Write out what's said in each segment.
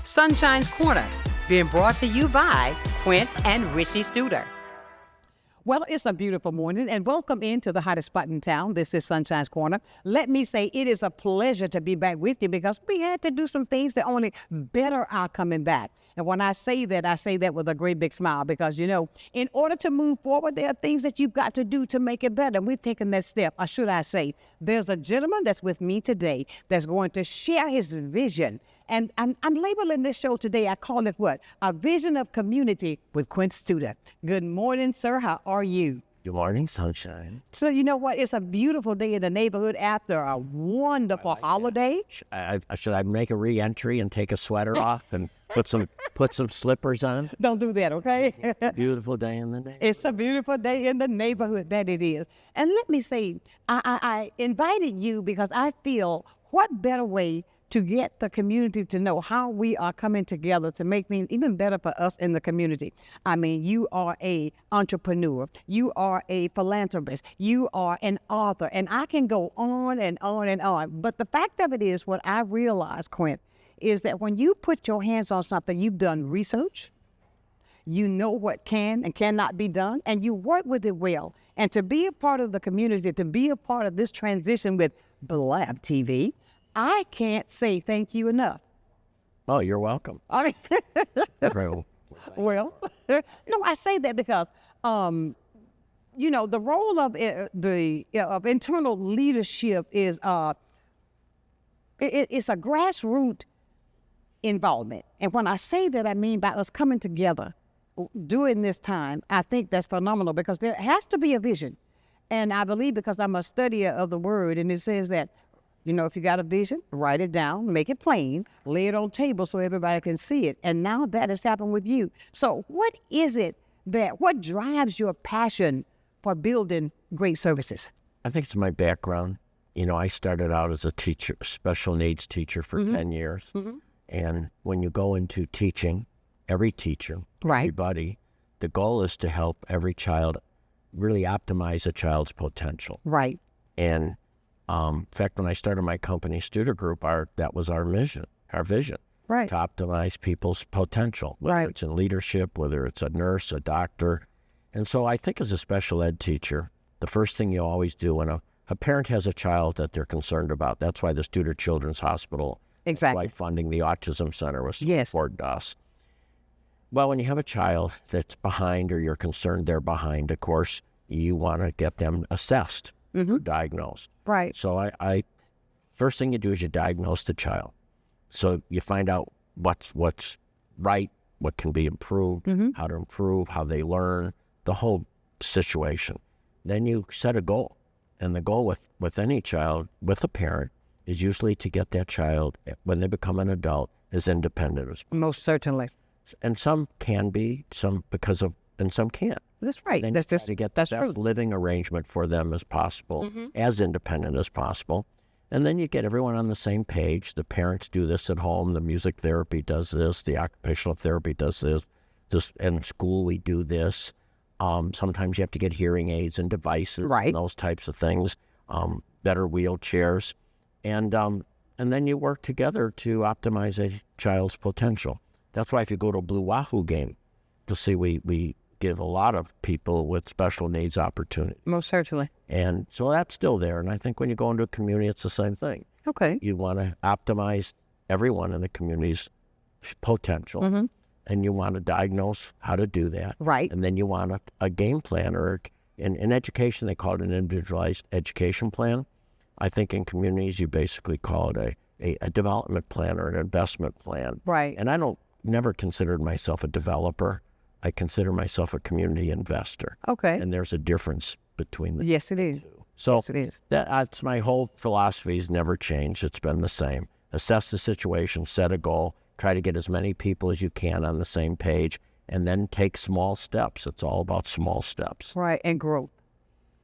Sunshine's Corner, being brought to you by Quint and Studer. Well, it's a beautiful morning, and welcome into the hottest spot in town. This is Sunshine's Corner. Let me say it is a pleasure to be back with you because we had to do some things that only better our coming back. And when I say that with a great big smile because, in order to move forward, there are things that you've got to do to make it better. And we've taken that step, or should I say, there's a gentleman that's with me today that's going to share his vision. And I'm labeling this show today, I call it what? A vision of community with Quint Studer. Good morning, sir. How are you? Good morning, Sunshine. So you know what? It's a beautiful day in the neighborhood after a wonderful holiday. Should I make a re-entry and take a sweater off and put some slippers on? Don't do that, okay? Beautiful day in the neighborhood. It's a beautiful day in the neighborhood, that it is. And let me say, I invited you because I feel what better way to get the community to know how we are coming together to make things even better for us in the community. I mean, you are an entrepreneur. You are a philanthropist. You are an author. And I can go on and on and on. But the fact of it is, what I realized, Quint, is that when you put your hands on something, you've done research, you know what can and cannot be done, and you work with it well. And to be a part of the community, to be a part of this transition with Blab TV, I can't say thank you enough. Oh, you're welcome. I mean, well, no, I say that because, the role of of internal leadership is it's a grassroots involvement. And when I say that, I mean by us coming together during this time. I think that's phenomenal because there has to be a vision. And I believe because I'm a studier of the word, and it says that, if you got a vision, write it down, make it plain, lay it on table so everybody can see it. And now that has happened with you. So what drives your passion for building great services? I think it's my background. I started out as a teacher, special needs teacher for 10 years. Mm-hmm. And when you go into teaching, every teacher, everybody, the goal is to help every child really optimize a child's potential. Right. And in fact, when I started my company, Studer Group, that was our vision, right, to optimize people's potential, whether it's in leadership, whether it's a nurse, a doctor. And so I think as a special ed teacher, the first thing you always do when a parent has a child that they're concerned about, that's why the Studer Children's Hospital, exactly, why funding the Autism Center was so yes, important to us. Well, when you have a child that's behind or you're concerned they're behind, of course, you want to get them assessed. Mm-hmm. Diagnosed. Right. So I first thing you do is you diagnose the child. So you find out what's right, what can be improved, mm-hmm, how to improve, how they learn, the whole situation. Then you set a goal. And the goal with any child, with a parent, is usually to get that child, when they become an adult, as independent as possible. Most certainly. And some can be, and some can't. That's right. Then that's just to get that's the best true. living arrangement for them as possible, mm-hmm, as independent as possible. And then you get everyone on the same page. The parents do this at home. The music therapy does this. The occupational therapy does this. In school, we do this. Sometimes you have to get hearing aids and devices, right, and those types of things, better wheelchairs. And then you work together to optimize a child's potential. That's why if you go to a Blue Wahoo game, you'll see we give a lot of people with special needs opportunity. Most certainly. And so that's still there. And I think when you go into a community, it's the same thing. Okay. You want to optimize everyone in the community's potential. Mm-hmm. And you want to diagnose how to do that. Right. And then you want a game plan, or in education, they call it an individualized education plan. I think in communities, you basically call it a development plan or an investment plan. Right. And I never considered myself a developer. I consider myself a community investor. Okay. And there's a difference between the yes, it is. two. So yes, it is. That's my whole philosophy has never changed. It's been the same. Assess the situation, set a goal, try to get as many people as you can on the same page, and then take small steps. It's all about small steps. Right, and growth.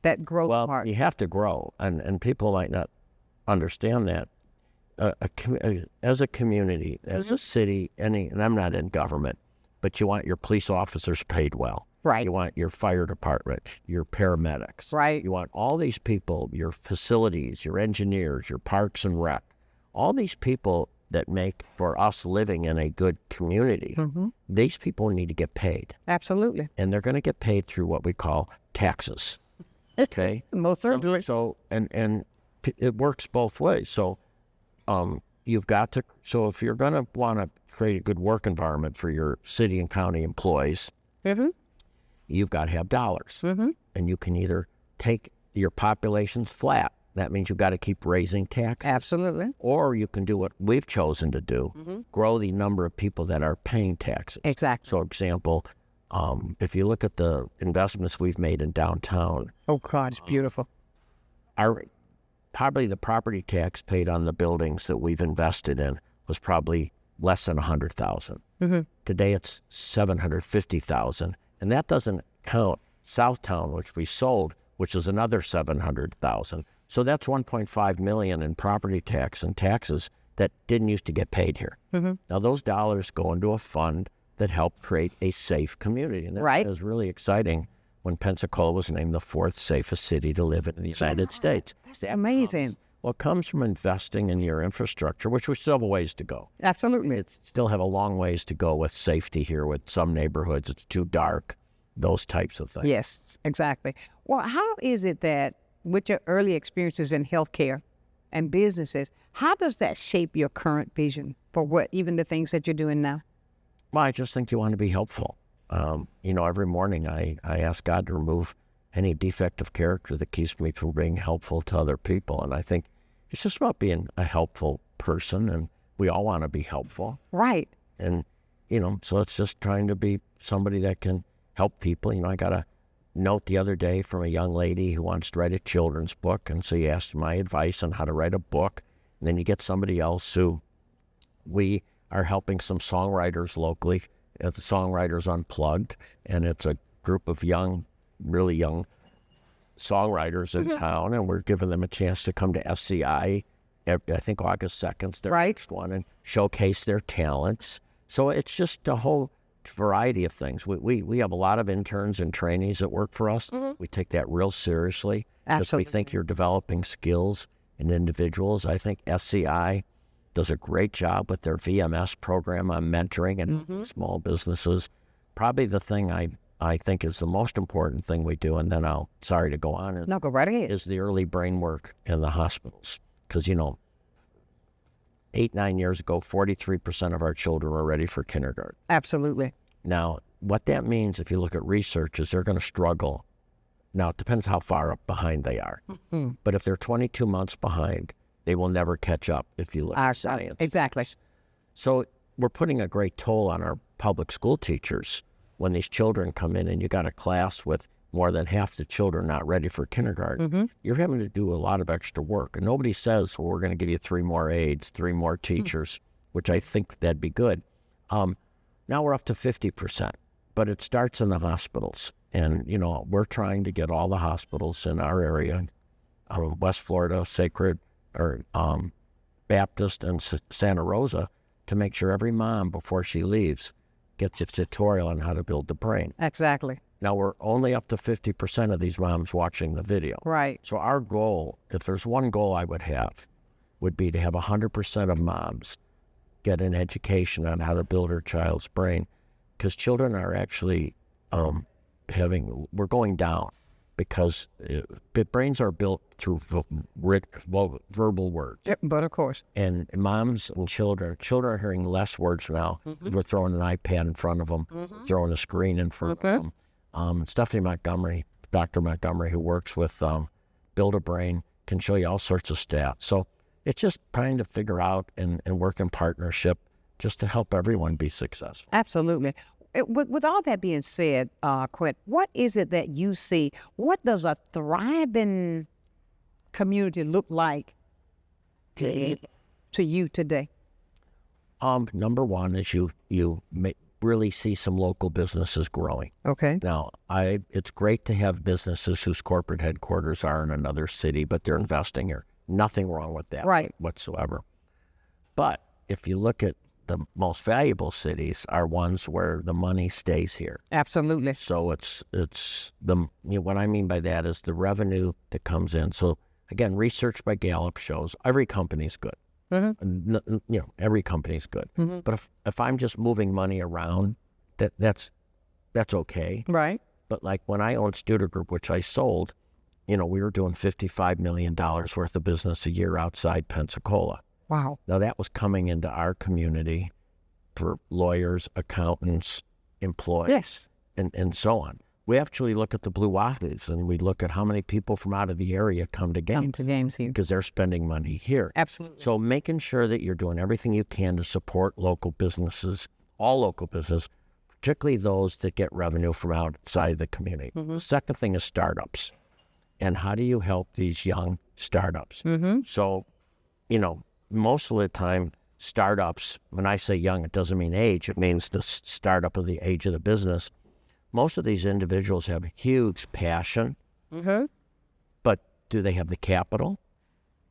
That growth part. Well, you have to grow, and people might not understand that. As a community, as a city, and I'm not in government, but you want your police officers paid well. Right. You want your fire department, your paramedics. Right. You want all these people, your facilities, your engineers, your parks and rec. All these people that make for us living in a good community, these people need to get paid. Absolutely. And they're going to get paid through what we call taxes. Okay? Most certainly. So it works both ways. So you've got to, so if you're going to want to create a good work environment for your city and county employees, you've got to have dollars. And you can either take your population's flat. That means you've got to keep raising taxes. Absolutely. Or you can do what we've chosen to do, grow the number of people that are paying taxes. Exactly. So, example, if you look at the investments we've made in downtown, Oh, God, it's beautiful. probably the property tax paid on the buildings that we've invested in was probably less than $100,000. Today it's $750,000, and that doesn't count Southtown, which we sold, which is another $700,000. So that's $1.5 million in property tax and taxes that didn't used to get paid here. Now those dollars go into a fund that helped create a safe community, and that Right. was really exciting when Pensacola was named the 4th safest city to live in the United States. That's amazing. Well, it comes from investing in your infrastructure, which we still have a ways to go. Absolutely. It's still have a long ways to go with safety here. With some neighborhoods, it's too dark, those types of things. Yes, exactly. Well, how is it that with your early experiences in healthcare and businesses, how does that shape your current vision for what, even the things that you're doing now? Well, I just think you want to be helpful. Every morning I ask God to remove any defective character that keeps me from being helpful to other people. And I think it's just about being a helpful person, and we all want to be helpful. Right. And, so it's just trying to be somebody that can help people. I got a note the other day from a young lady who wants to write a children's book. And so you asked my advice on how to write a book. And then you get somebody else who we are helping some songwriters locally at the Songwriters Unplugged. And it's a group of really young songwriters in town. And we're giving them a chance to come to SCI, I think August 2nd's their next one, and showcase their talents. So it's just a whole variety of things. We have a lot of interns and trainees that work for us. We take that real seriously because we think you're developing skills in individuals. I think SCI does a great job with their VMS program on mentoring and small businesses. Probably the thing I think is the most important thing we do, and then sorry to go on, No, go right ahead. is the early brain work in the hospitals. Because, 8-9 years ago, 43% of our children were ready for kindergarten. Absolutely. Now, what that means, if you look at research, is they're going to struggle. Now, it depends how far up behind they are. But if they're 22 months behind, they will never catch up if you look at science. Exactly. So we're putting a great toll on our public school teachers when these children come in and you got a class with more than half the children not ready for kindergarten. You're having to do a lot of extra work. And nobody says, well, we're going to give you 3 more aides, 3 more teachers, which I think that'd be good. Now we're up to 50%, but it starts in the hospitals. And, we're trying to get all the hospitals in our area, West Florida, Sacred, or Baptist, and Santa Rosa, to make sure every mom, before she leaves, gets a tutorial on how to build the brain. Exactly. Now, we're only up to 50% of these moms watching the video. Right. So our goal, if there's one goal I would have, would be to have 100% of moms get an education on how to build her child's brain, because children are actually we're going down because brains are built through verbal words. Yep, but of course. And moms and children are hearing less words now. We're throwing an iPad in front of them, throwing a screen in front of them. Stephanie Montgomery, Dr. Montgomery, who works with Build a Brain, can show you all sorts of stats. So it's just trying to figure out and work in partnership just to help everyone be successful. Absolutely. With all that being said, Quint, what is it that you see? What does a thriving community look like to you today? Number one is you really see some local businesses growing. Okay. Now, it's great to have businesses whose corporate headquarters are in another city, but they're investing here. Nothing wrong with that whatsoever. But if you look at the most valuable cities are ones where the money stays here. Absolutely. So it's what I mean by that is the revenue that comes in. So again, research by Gallup shows every company's good. Every company's good. But if I'm just moving money around, that's okay. Right. But like when I owned Studer Group, which I sold, we were doing $55 million worth of business a year outside Pensacola. Wow. Now that was coming into our community for lawyers, accountants, employees, Yes. and so on. We actually look at the Blue Wahoos and we look at how many people from out of the area come to games. Come to games here. Because they're spending money here. Absolutely. So making sure that you're doing everything you can to support local businesses, all local business, particularly those that get revenue from outside the community. The second thing is startups. And how do you help these young startups? So, most of the time, startups, when I say young, it doesn't mean age. It means the startup of the age of the business. Most of these individuals have huge passion, but do they have the capital?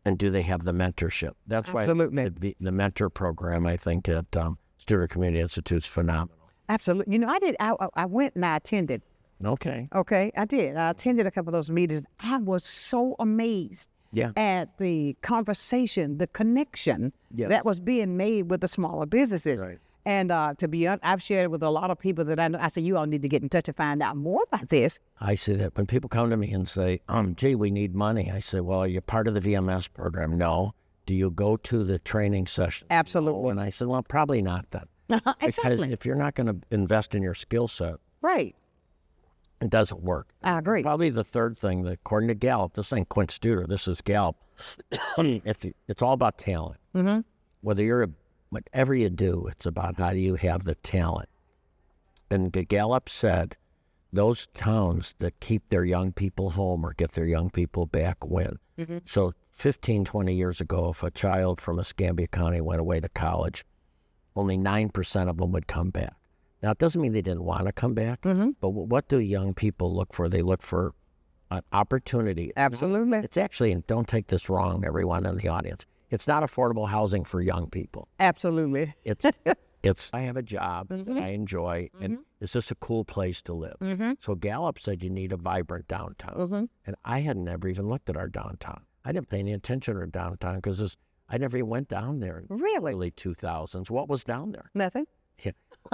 And do they have the mentorship? That's Absolutely. why the mentor program, I think, at Studer Community Institute is phenomenal. Absolutely. I went and I attended. Okay. Okay, I did. I attended a couple of those meetings. I was so amazed at the conversation, the connection that was being made with the smaller businesses. Right. And to be honest, I've shared it with a lot of people that I know. I said, you all need to get in touch and find out more about this. I say that when people come to me and say, gee, we need money. I say, well, are you part of the VMS program? No. Do you go to the training session? Absolutely. No. And I said, well, probably not then. Exactly. Because if you're not going to invest in your skill set, Right. it doesn't work. I agree. Probably the third thing, that according to Gallup, this ain't Quint Studer, this is Gallup. It's all about talent. Whatever you do, it's about how do you have the talent. And Gallup said those towns that keep their young people home or get their young people back win. So 15, 20 years ago, if a child from Escambia County went away to college, only 9% of them would come back. Now, it doesn't mean they didn't want to come back, but what do young people look for? They look for an opportunity. Absolutely. It's actually, and don't take this wrong, everyone in the audience, it's not affordable housing for young people. Absolutely. It's I have a job that I enjoy, and is this a cool place to live? So Gallup said you need a vibrant downtown. And I had never even looked at our downtown. I didn't pay any attention to our downtown because I never even went down there in the early 2000s. What was down there? Nothing.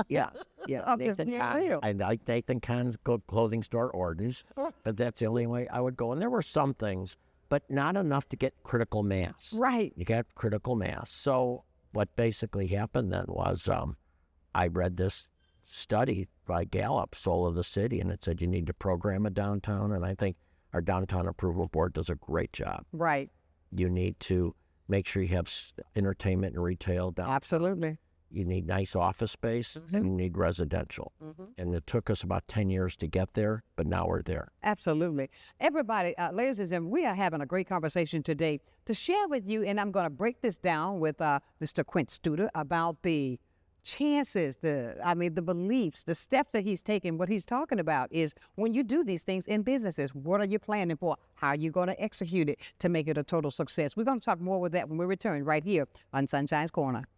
Yeah. Nathan Kahn. I like Nathan Kahn's clothing store, Orton's, but that's the only way I would go. And there were some things, but not enough to get critical mass. Right. You got critical mass. So what basically happened then was I read this study by Gallup, Soul of the City, and it said you need to program a downtown, and I think our Downtown Approval Board does a great job. Right. You need to make sure you have entertainment and retail downtown. Absolutely. You need nice office space, and you need residential. And it took us about 10 years to get there, but now we're there. Absolutely. Everybody, ladies and gentlemen, we are having a great conversation today to share with you, and I'm going to break this down with Mr. Quint Studer about the chances, the beliefs, the steps that he's taking. What he's talking about is when you do these things in businesses, what are you planning for? How are you going to execute it to make it a total success? We're going to talk more with that when we return right here on Sunshine's Corner.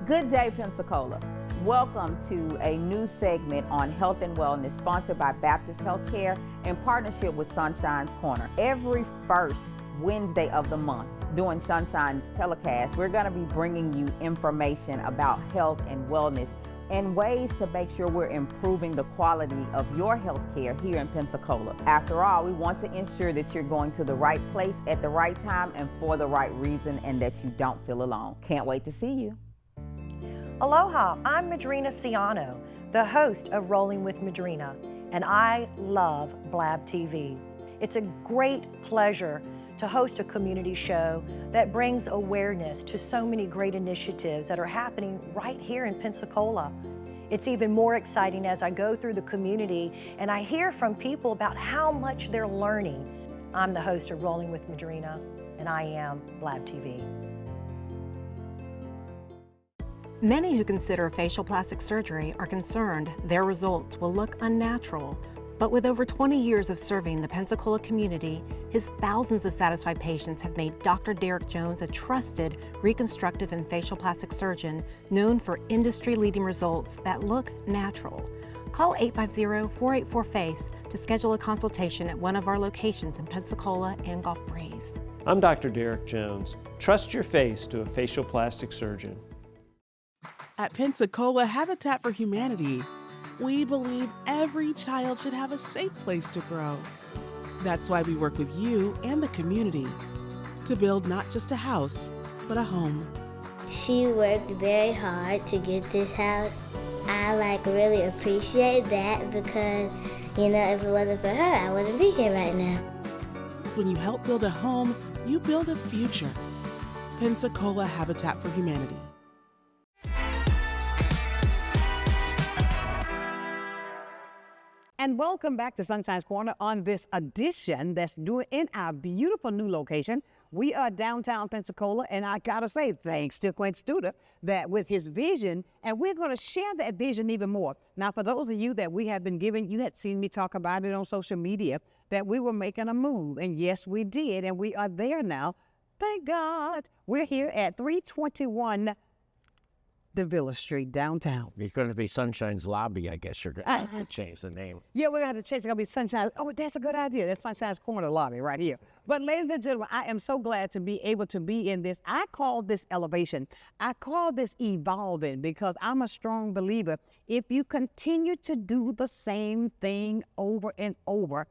Good day, Pensacola. Welcome to a new segment on health and wellness sponsored by Baptist Healthcare in partnership with Sunshine's Corner. Every first Wednesday of the month during Sunshine's telecast, we're going to be bringing you information about health and wellness and ways to make sure we're improving the quality of your health care here in Pensacola. After all, we want to ensure that you're going to the right place at the right time and for the right reason, and that you don't feel alone. Can't wait to see you. Aloha, I'm Madrina Ciano, the host of Rolling with Madrina, and I love Blab TV. It's a great pleasure to host a community show that brings awareness to so many great initiatives that are happening right here in Pensacola. It's even more exciting as I go through the community and I hear from people about how much they're learning. I'm the host of Rolling with Madrina, and I am Blab TV. Many who consider facial plastic surgery are concerned their results will look unnatural. But with over 20 years of serving the Pensacola community, his thousands of satisfied patients have made Dr. Derek Jones a trusted reconstructive and facial plastic surgeon known for industry-leading results that look natural. Call 850-484-FACE to schedule a consultation at one of our locations in Pensacola and Gulf Breeze. I'm Dr. Derek Jones. Trust your face to a facial plastic surgeon. At Pensacola Habitat for Humanity, we believe every child should have a safe place to grow. That's why we work with you and the community to build not just a house, but a home. She worked very hard to get this house. I really appreciate that because, if it wasn't for her, I wouldn't be here right now. When you help build a home, you build a future. Pensacola Habitat for Humanity. And welcome back to Sunshine's Corner on this edition that's doing in our beautiful new location. We are downtown Pensacola, and I gotta say, thanks to Quint Studer, that with his vision, and we're gonna share that vision even more. Now, for those of you that we have been giving, you had seen me talk about it on social media, that we were making a move, and yes, we did, and we are there now. Thank God. We're here at 321 DeVilla Street, downtown. It's going to be Sunshine's Lobby, I guess you're going to change the name. Yeah, we're going to change. It's going to be Sunshine. Oh, that's a good idea. That's Sunshine's Corner Lobby right here. But ladies and gentlemen, I am so glad to be able to be in this. I call this elevation. I call this evolving because I'm a strong believer. If you continue to do the same thing over and over,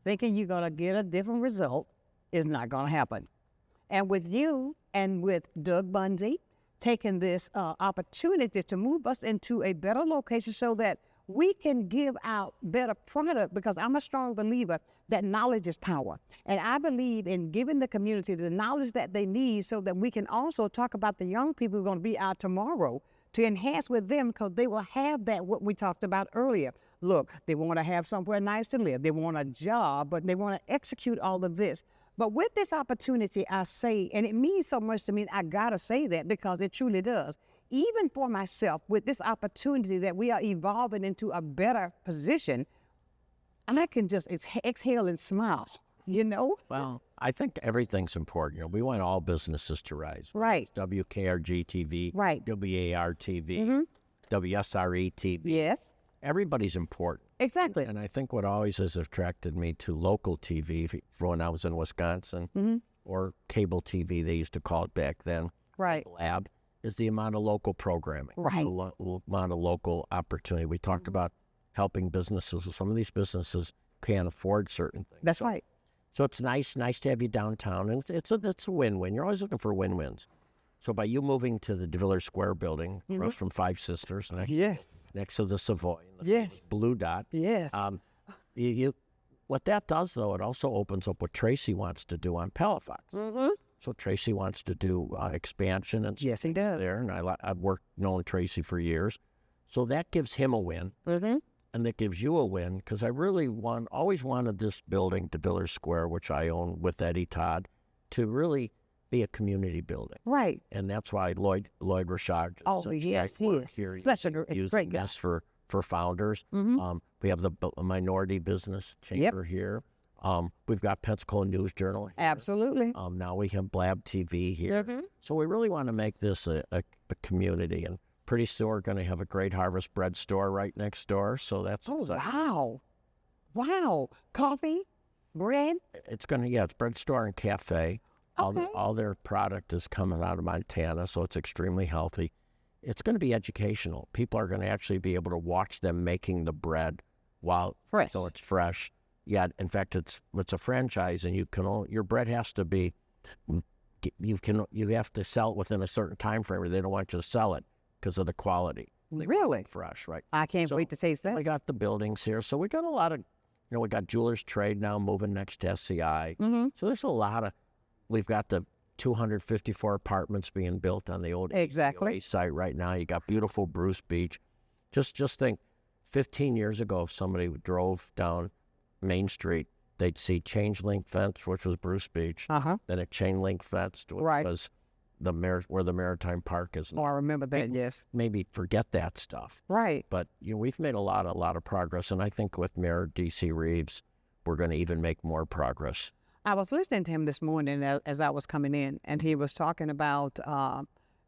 thinking you're going to get a different result is not going to happen. And with you and with Doug Bundy, taking this opportunity to move us into a better location so that we can give out better product, because I'm a strong believer that knowledge is power. And I believe in giving the community the knowledge that they need so that we can also talk about the young people who are going to be out tomorrow to enhance with them, because they will have that, what we talked about earlier. Look, they want to have somewhere nice to live. They want a job, but they want to execute all of this. But with this opportunity, I say, and it means so much to me, I gotta say that because it truly does. Even for myself, with this opportunity that we are evolving into a better position, I can just exhale and smile, Well, I think everything's important. We want all businesses to rise. Right. WKRG TV, right. WAR TV, WSRE TV. Yes. Everybody's important. Exactly. And I think what always has attracted me to local TV, when I was in Wisconsin, or cable TV, they used to call it back then, right, lab, is the amount of local programming, right, the amount of local opportunity. We talked about helping businesses. Some of these businesses can't afford certain things. That's right. So it's nice to have you downtown, and it's a win-win. You're always looking for win-wins. So by you moving to the DeVilla Square building, across from Five Sisters, next to the Savoy, and the Blue Dot. Yes. What that does, though, it also opens up what Tracy wants to do on Palafox. So Tracy wants to do expansion, and yes, he does. There, and I've known Tracy for years, so that gives him a win, and that gives you a win, because I really always wanted this building, DeVilla Square, which I own with Eddie Todd, to really be a community building. Right. And that's why Lloyd Richard. Oh, yes, he is here. Such a great guy. For founders. We have the Minority Business Chamber here. We've got Pensacola News Journal here. Absolutely. Now we have Blab TV here. So we really want to make this a community. And pretty soon we're going to have a Great Harvest bread store right next door. So that's exciting. Wow. Coffee, bread? It's bread store and cafe. Okay. All their product is coming out of Montana, so it's extremely healthy. It's going to be educational. People are going to actually be able to watch them making the bread while fresh. So it's fresh. Yeah, in fact, it's a franchise, and your bread has to be. You have to sell it within a certain time frame, or they don't want you to sell it because of the quality. Really? Fresh, right? I can't wait to taste that. We got the buildings here, so we got a lot of. We got Jewelers Trade now moving next to SCI. So there's a lot of. We've got the 254 apartments being built on the old site right now. You got beautiful Bruce Beach. Just think, 15 years ago, if somebody drove down Main Street, they'd see chain link fence, which was Bruce Beach. Then a chain link fence, which was where the Maritime Park is now. Oh, I remember that. Yes. Maybe forget that stuff. Right. But we've made a lot of progress, and I think with Mayor D.C. Reeves, we're going to even make more progress. I was listening to him this morning as I was coming in, and he was talking about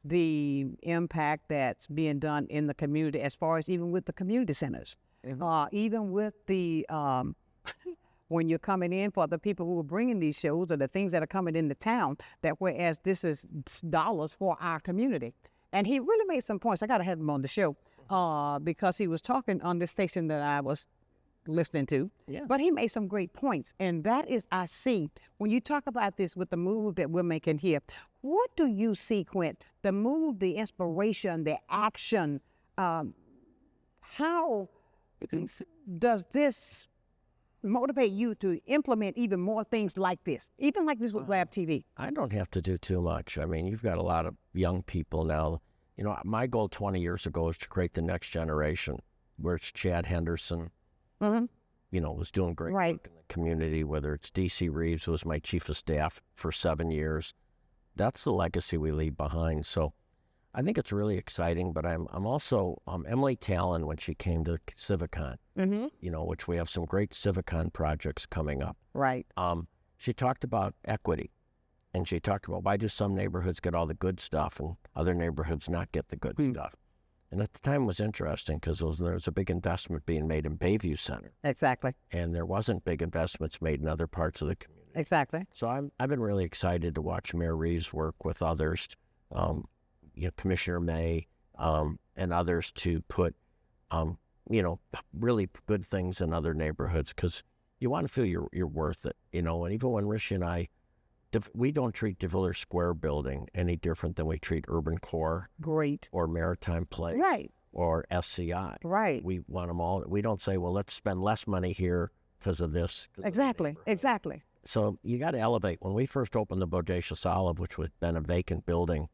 the impact that's being done in the community, as far as even with the community centers. even with the when you're coming in for the people who are bringing these shows or the things that are coming into town, that whereas this is dollars for our community. And he really made some points. I got to have him on the show because he was talking on the station that I was listening to. Yeah. But he made some great points. And that is, I see, when you talk about this with the move that we're making here, what do you see, Quint? The move, the inspiration, the action, how does this motivate you to implement even more things like this, even like this with Blab TV? I don't have to do too much. I mean, you've got a lot of young people now. You know, my goal 20 years ago was to create the next generation, where it's Chad Henderson, you know, was doing great work in the community, whether it's D.C. Reeves, who was my chief of staff for 7 years. That's the legacy we leave behind. So I think it's really exciting, but I'm also, Emily Talon, when she came to Civicon, you know, which we have some great Civicon projects coming up. Right. She talked about equity, and she talked about why do some neighborhoods get all the good stuff and other neighborhoods not get the good stuff. And at the time it was interesting because there was a big investment being made in Bayview Center. Exactly. And there wasn't big investments made in other parts of the community. Exactly. So I've been really excited to watch Mayor Reeves work with others, you know, Commissioner May, and others to put, you know, really good things in other neighborhoods, because you want to feel you're worth it, you know. And even when Rishi and I, we don't treat DeVillers Square building any different than we treat Urban Core, or Maritime Place, or SCI. We want them all. We don't say, well, let's spend less money here because of this. Exactly. So you got to elevate. When we first opened the Bodacious Olive, which had been a vacant building,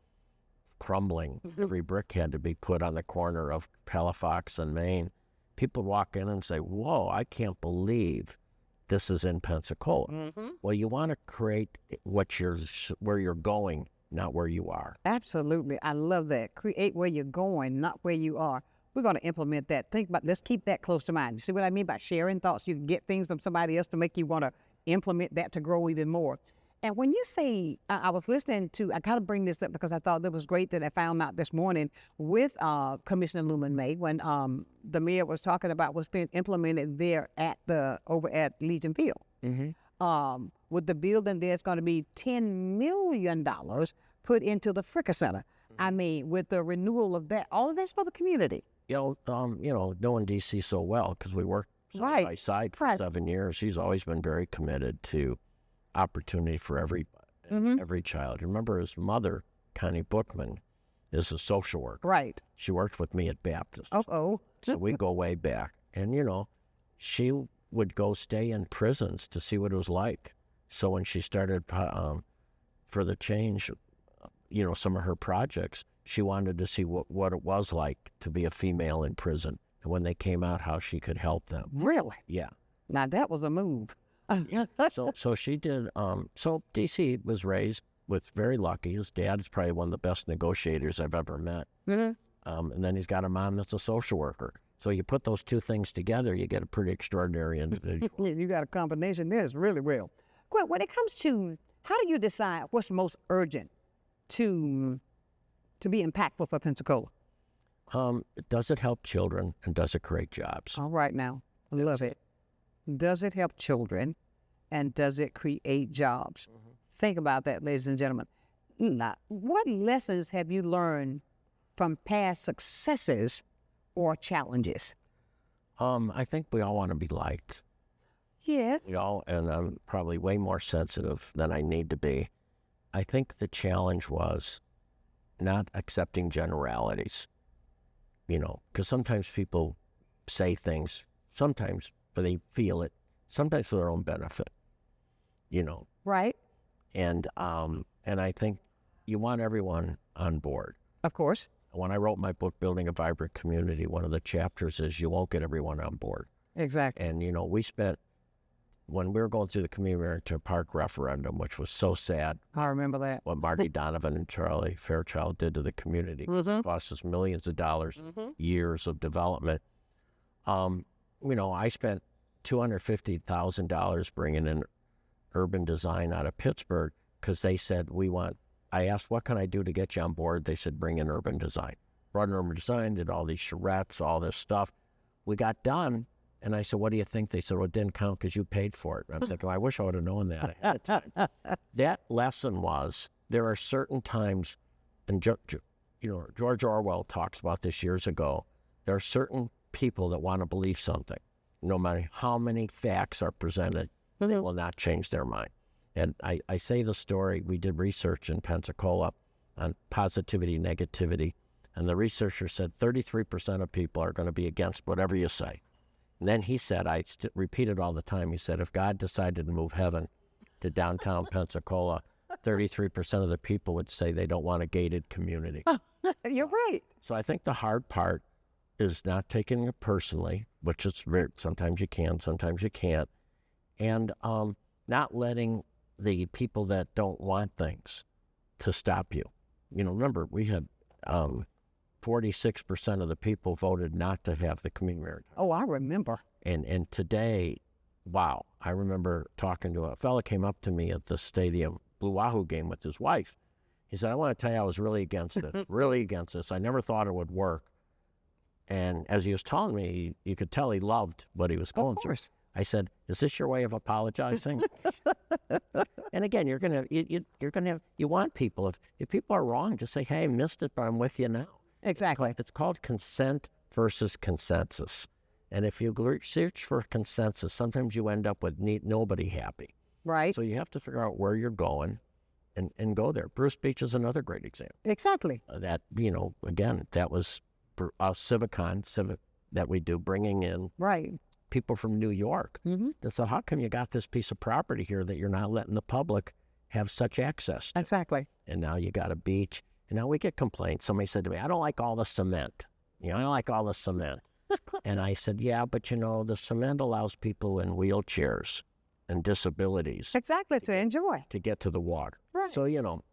crumbling, every brick had to be put on the corner of Halifax and Maine. People walk in and say, whoa, I can't believe this is in Pensacola. Well, you want to create where you're going, not where you are. Absolutely. I love that. Create where you're going, not where you are. We're going to implement that. Think about, let's keep that close to mind. You see what I mean by sharing thoughts? You can get things from somebody else to make you want to implement that to grow even more. And when you say, I was listening to, I got to bring this up because I thought it was great that I found out this morning with Commissioner Lumen May, when the mayor was talking about what's being implemented there over at Legion Field. With the building, there's going to be $10 million put into the Fricker Center. I mean, with the renewal of that, all of that's for the community. You know, knowing DC so well, because we worked side by side for 7 years, he's always been very committed to opportunity for every child. Remember, his mother, Connie Bookman, is a social worker. She worked with me at Baptist. So we go way back. And, you know, she would go stay in prisons to see what it was like. So when she started for the change, you know, some of her projects, she wanted to see what it was like to be a female in prison. And when they came out, how she could help them. Really? Yeah. Now that was a move. So she did. So DC was raised with, very lucky. His dad is probably one of the best negotiators I've ever met. And then he's got a mom that's a social worker. So you put those two things together, you get a pretty extraordinary individual. You got a combination there. It's really real. Quint, when it comes to, how do you decide what's most urgent to be impactful for Pensacola? Does it help children, and does it create jobs? All right now. I love it. Does it help children, and does it create jobs? Think about that, ladies and gentlemen. Now, what lessons have you learned from past successes or challenges? I think we all want to be liked. Yes. We all, and I'm probably way more sensitive than I need to be. I think the challenge was not accepting generalities, you know, because sometimes people say things, sometimes but they feel it, sometimes for their own benefit, you know. Right. And I think you want everyone on board. Of course. When I wrote my book, Building a Vibrant Community, one of the chapters is you won't get everyone on board. Exactly. And, you know, we spent, when we were going through the Community Park referendum, which was so sad. I remember that. What Marty Donovan and Charlie Fairchild did to the community. It cost us millions of dollars, years of development. You know, I spent $250,000 bringing in urban design out of Pittsburgh because they said, I asked, what can I do to get you on board? They said, bring in urban design. Brought in urban design, did all these charrettes, all this stuff. we got done, and I said, what do you think? They said, well, it didn't count because you paid for it. I'm thinking, I wish I would have known that ahead of time. That lesson was, there are certain times, and George Orwell talks about this years ago, there are certain people that want to believe something. No matter how many facts are presented, they will not change their mind. And I say the story, we did research in Pensacola on positivity, negativity, and the researcher said 33% of people are going to be against whatever you say. And then he said, I repeat it all the time, he said, if God decided to move heaven to downtown Pensacola, 33% of the people would say they don't want a gated community. You're right. So I think the hard part is not taking it personally, which is sometimes you can, sometimes you can't, and not letting the people that don't want things to stop you. Remember, we had 46% of the people voted not to have the community maritime. Oh, I remember. And today, wow, I remember talking to a fella came up to me at the stadium Blue Wahoo game with his wife. He said, I want to tell you, I was really against it, really against this. I never thought it would work. And as he was telling me, you could tell he loved what he was going through. I said, is this your way of apologizing? And again, you're gonna you want people, if people are wrong, just say, hey, I missed it, but I'm with you now. Exactly. It's called consent versus consensus. And if you search for consensus, sometimes you end up with nobody happy. Right. So you have to figure out where you're going and go there. Bruce Beach is another great example. Exactly. That, again, that was Civicon that we do, bringing in people from New York. That said, how come you got this piece of property here that you're not letting the public have such access to? Exactly. And now you got a beach. And now we get complaints. Somebody said to me, I don't like all the cement. I don't like all the cement. And I said, yeah, but the cement allows people in wheelchairs and disabilities. Exactly, to enjoy. To get to the water. Right. So, you're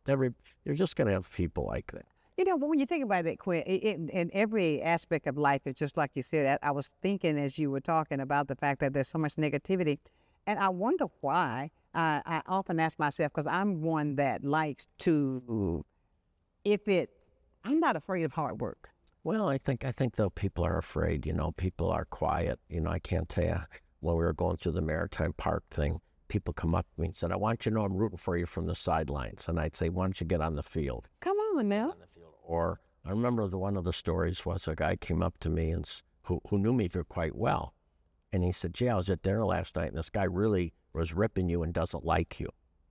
just going to have people like that. But when you think about it, Quint, in every aspect of life, it's just like you said. I was thinking as you were talking about the fact that there's so much negativity. And I wonder why. I often ask myself, because I'm one that likes to, I'm not afraid of hard work. Well, I think though people are afraid, people are quiet. I can't tell you, when we were going through the Maritime Park thing, people come up to me and said, I want you to know I'm rooting for you from the sidelines. And I'd say, why don't you get on the field? Come on now. Or I remember one of the stories was a guy came up to me and who knew me quite well. And he said, gee, I was at dinner last night and this guy really was ripping you and doesn't like you.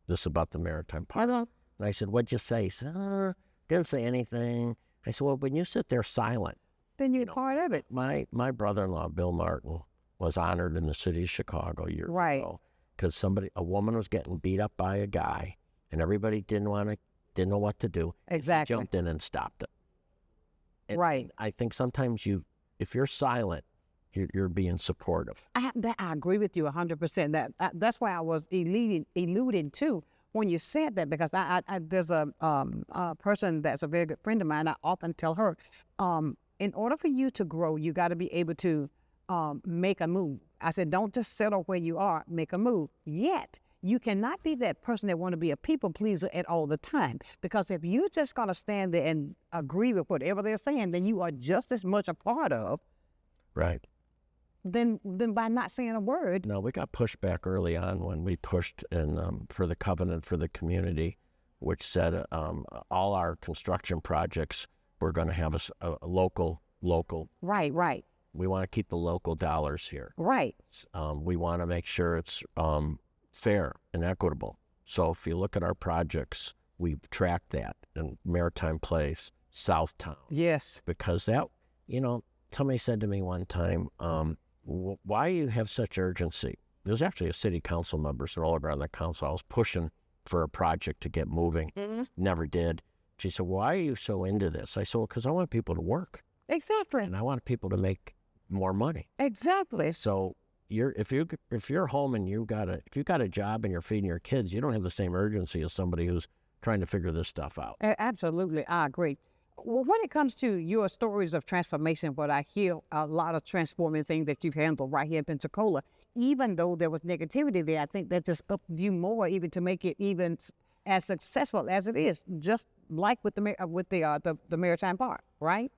This is about the Maritime Park. And I said, what'd you say? He said, didn't say anything. I said, well, when you sit there silent. Then you're part of it. My brother-in-law, Bill Martin, was honored in the city of Chicago years ago. Because a woman was getting beat up by a guy and everybody didn't know what to do. Exactly. He jumped in and stopped it. And right. I think sometimes if you're silent, you're being supportive. I agree with you 100%. That's why I was alluding to when you said that, because there's a person that's a very good friend of mine. I often tell her, in order for you to grow, you got to be able to make a move. I said, don't just settle where you are, make a move. Yet, you cannot be that person that want to be a people pleaser at all the time. Because if you're just going to stand there and agree with whatever they're saying, then you are just as much a part of. Right. Than by not saying a word. No, we got pushed back early on when we pushed for the covenant for the community, which said all our construction projects, we're going to have a local. Right. We want to keep the local dollars here. Right. We want to make sure it's fair and equitable. So if you look at our projects, we track that in Maritime Place, Southtown. Yes. Because that, somebody said to me one time, why do you have such urgency? There's actually a city council member, so all around the council, I was pushing for a project to get moving. Never did. She said, why are you so into this? I said, well, because I want people to work. Exactly. And I want people to make more money. Exactly. So if you're home and if you got a job and you're feeding your kids, you don't have the same urgency as somebody who's trying to figure this stuff out. Absolutely, I agree. Well, when it comes to your stories of transformation, what I hear a lot of transforming things that you've handled right here in Pensacola, even though there was negativity there, I think that just upped you more even to make it even as successful as it is, just like with the Maritime Park, right?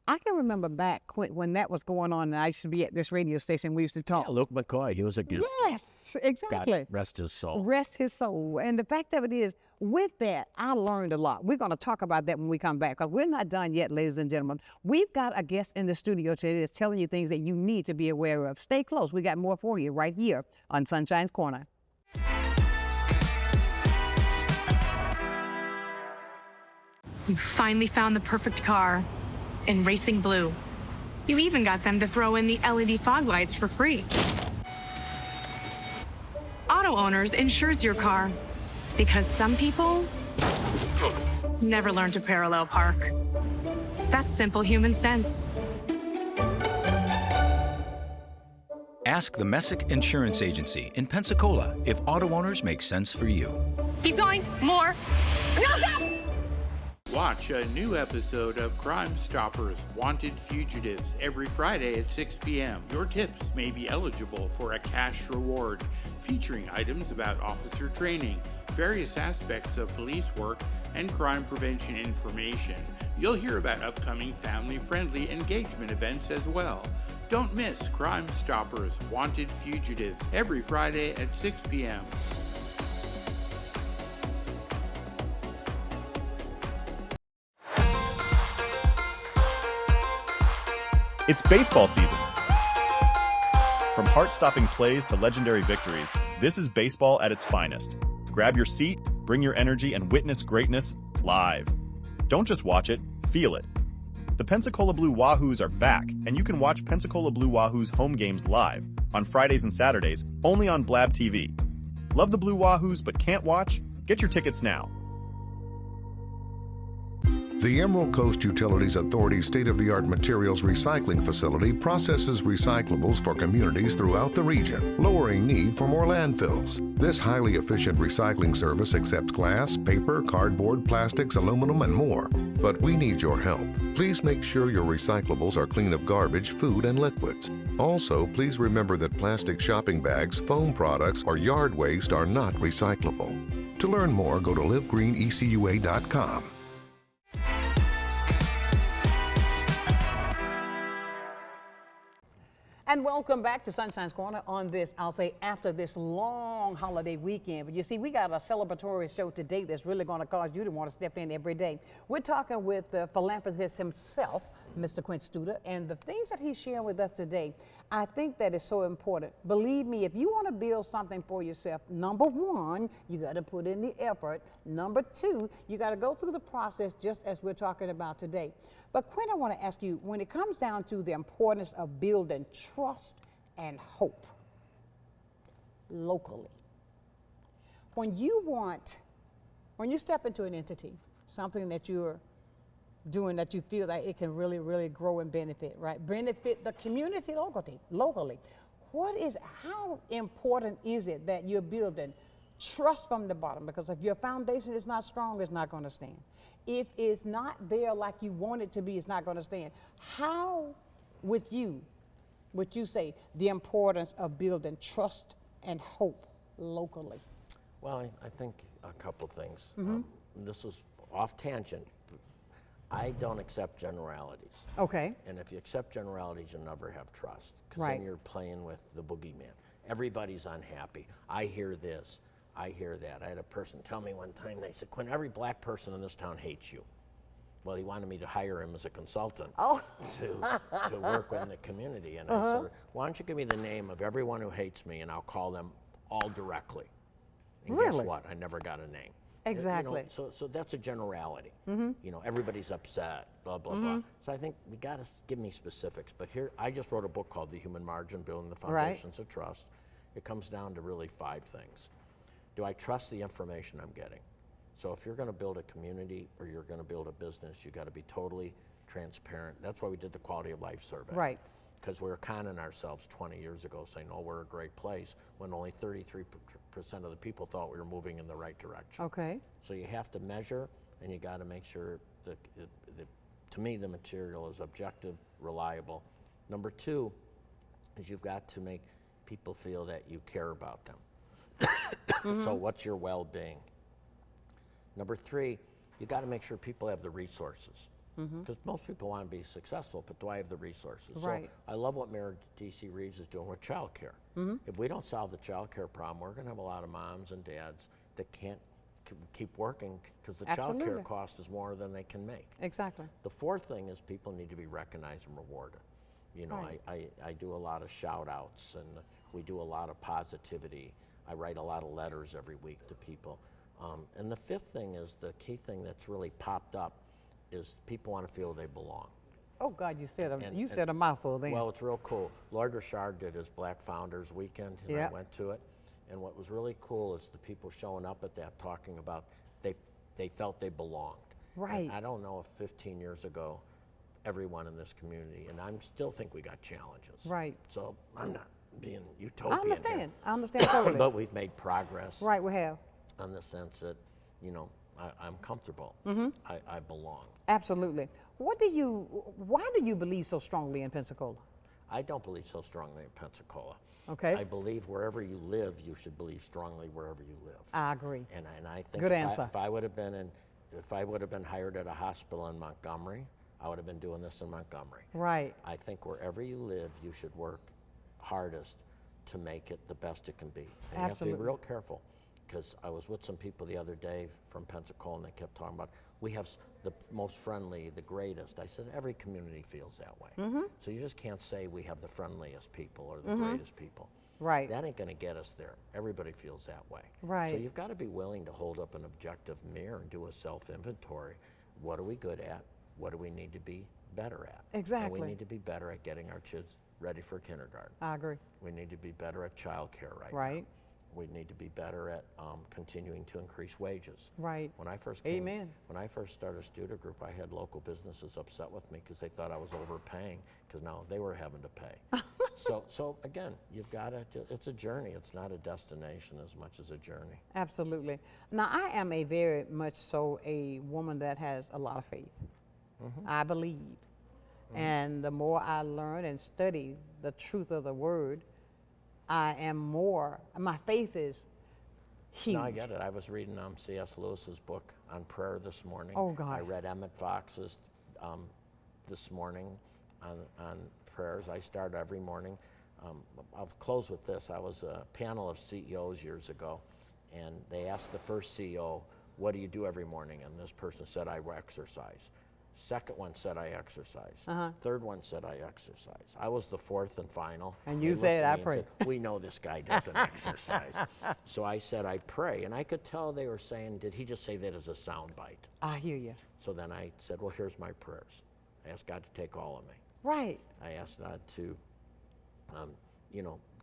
I can remember back when that was going on, and I used to be at this radio station. We used to talk. Yeah, Luke McCoy, he was a guest. Yes, exactly. God rest his soul. Rest his soul. And the fact of it is, with that, I learned a lot. We're going to talk about that when we come back, because we're not done yet, ladies and gentlemen. We've got a guest in the studio today that's telling you things that you need to be aware of. Stay close. We got more for you right here on Sunshine's Corner. You finally found the perfect car in racing blue. You even got them to throw in the LED fog lights for free. Auto Owners insures your car because some people never learn to parallel park. That's simple human sense. Ask the Messick Insurance Agency in Pensacola if auto owners make sense for you. Keep going, more. No, stop! Watch a new episode of Crime Stoppers Wanted Fugitives every Friday at 6 p.m. Your tips may be eligible for a cash reward, featuring items about officer training, various aspects of police work, and crime prevention information. You'll hear about upcoming family-friendly engagement events as well. Don't miss Crime Stoppers Wanted Fugitives every Friday at 6 p.m. It's baseball season. From heart-stopping plays to legendary victories, this is baseball at its finest. Grab your seat, bring your energy, and witness greatness live. Don't just watch it, feel it. The Pensacola Blue Wahoos are back, and you can watch Pensacola Blue Wahoos home games live on Fridays and Saturdays, only on Blab TV. Love the Blue Wahoos but can't watch? Get your tickets now. The Emerald Coast Utilities Authority's state-of-the-art materials recycling facility processes recyclables for communities throughout the region, lowering need for more landfills. This highly efficient recycling service accepts glass, paper, cardboard, plastics, aluminum, and more. But we need your help. Please make sure your recyclables are clean of garbage, food, and liquids. Also, please remember that plastic shopping bags, foam products, or yard waste are not recyclable. To learn more, go to livegreenecua.com. And welcome back to Sunshine's Corner on this, I'll say, after this long holiday weekend. But you see, we got a celebratory show today that's really going to cause you to want to step in every day. We're talking with the philanthropist himself, Mr. Quint Studer, and the things that he's sharing with us today, I think that is so important. Believe me, if you want to build something for yourself, number one, you got to put in the effort. Number two, you got to go through the process just as we're talking about today. But Quint, I want to ask you, when it comes down to the importance of building trust and hope locally, when you step into an entity, something that you're doing that you feel that it can really, really grow and benefit, right? Benefit the community locally. How important is it that you're building trust from the bottom? Because if your foundation is not strong, it's not going to stand. If it's not there like you want it to be, it's not going to stand. How, with you, would you say the importance of building trust and hope locally? Well, I think a couple things. Mm-hmm. This is off tangent. I don't accept generalities. Okay. And if you accept generalities, you'll never have trust. Because Right. then you're playing with the boogeyman. Everybody's unhappy. I hear this. I hear that. I had a person tell me one time, they said, Quint, every black person in this town hates you. Well, he wanted me to hire him as a consultant to work in the community. And I said, why don't you give me the name of everyone who hates me and I'll call them all directly. And Really? guess what? I never got a name. Exactly. You know, so that's a generality. Mm-hmm. You know, everybody's upset, blah, blah, blah. So I think we got to give me specifics. But here, I just wrote a book called The Human Margin, Building the Foundations of Trust. It comes down to really 5 things. Do I trust the information I'm getting? So if you're going to build a community or you're going to build a business, you got to be totally transparent. That's why we did the quality of life survey. Right. Because we were conning ourselves 20 years ago saying, oh, we're a great place, when only 33% of the people thought we were moving in the right direction. Okay. So you have to measure, and you got to make sure that, to me, the material is objective, reliable. Number 2 is you've got to make people feel that you care about them. So what's your well-being? Number 3, you got to make sure people have the resources. Because most people want to be successful, but do I have the resources? Right. So I love what Mayor D.C. Reeves is doing with child care. If we don't solve the child care problem, we're going to have a lot of moms and dads that can't keep working because the child care Absolutely. cost is more than they can make. Exactly. The fourth thing is people need to be recognized and rewarded. You know, Right. I do a lot of shout outs, and we do a lot of positivity. I write a lot of letters every week to people. And the fifth thing is the key thing that's really popped up is people want to feel they belong. Oh God, you said And- said a mouthful then. Well, it's real cool. Lord Richard did his Black Founders Weekend, and Yeah. I went to it. And what was really cool is the people showing up at that talking about they felt they belonged. Right. And I don't know if 15 years ago, everyone in this community, and I still think we got challenges. Right. So I'm not being utopian I understand. here. I understand totally. But we've made progress. Right, we have. In the sense that, you know, I'm comfortable. I belong. Absolutely. Why do you believe so strongly in Pensacola? I don't believe so strongly in Pensacola. Okay. I believe wherever you live, you should believe strongly wherever you live. I agree. And I think Good if answer. if I would have been hired at a hospital in Montgomery, I would have been doing this in Montgomery. Right. I think wherever you live, you should work hardest to make it the best it can be. And you have to be Absolutely. real careful, because I was with some people the other day from Pensacola, and they kept talking about, we have the most friendly, the greatest. I said, every community feels that way. So you just can't say we have the friendliest people or the greatest people. Right. That ain't going to get us there. Everybody feels that way. Right. So you've got to be willing to hold up an objective mirror and do a self-inventory. What are we good at? What do we need to be better at? Exactly. And we need to be better at getting our kids ready for kindergarten. I agree. We need to be better at childcare right now. Right. We need to be better at continuing to increase wages. Right. When I first Amen. When I first started Studer Group, I had local businesses upset with me because they thought I was overpaying, because now they were having to pay. So again, you've got to. It's a journey. It's not a destination as much as a journey. Absolutely. Now, I am a very much so a woman that has a lot of faith. I believe. And the more I learn and study the truth of the word, my faith is huge. No, I get it. I was reading C.S. Lewis's book on prayer this morning. Oh, gosh. I read Emmett Fox's this morning on prayers. I start every morning. I'll close with this. I was a panel of CEOs years ago, and they asked the first CEO, what do you do every morning? And this person said, I exercise. Second one said, I exercise. Third one said, I exercise. I was the fourth and final. And They you looked said, at I me and pray. said, we know this guy doesn't exercise. So I said, I pray. And I could tell they were saying, did he just say that as a sound bite? I hear you. So then I said, well, here's my prayers. I asked God to take all of me. Right. I asked God to,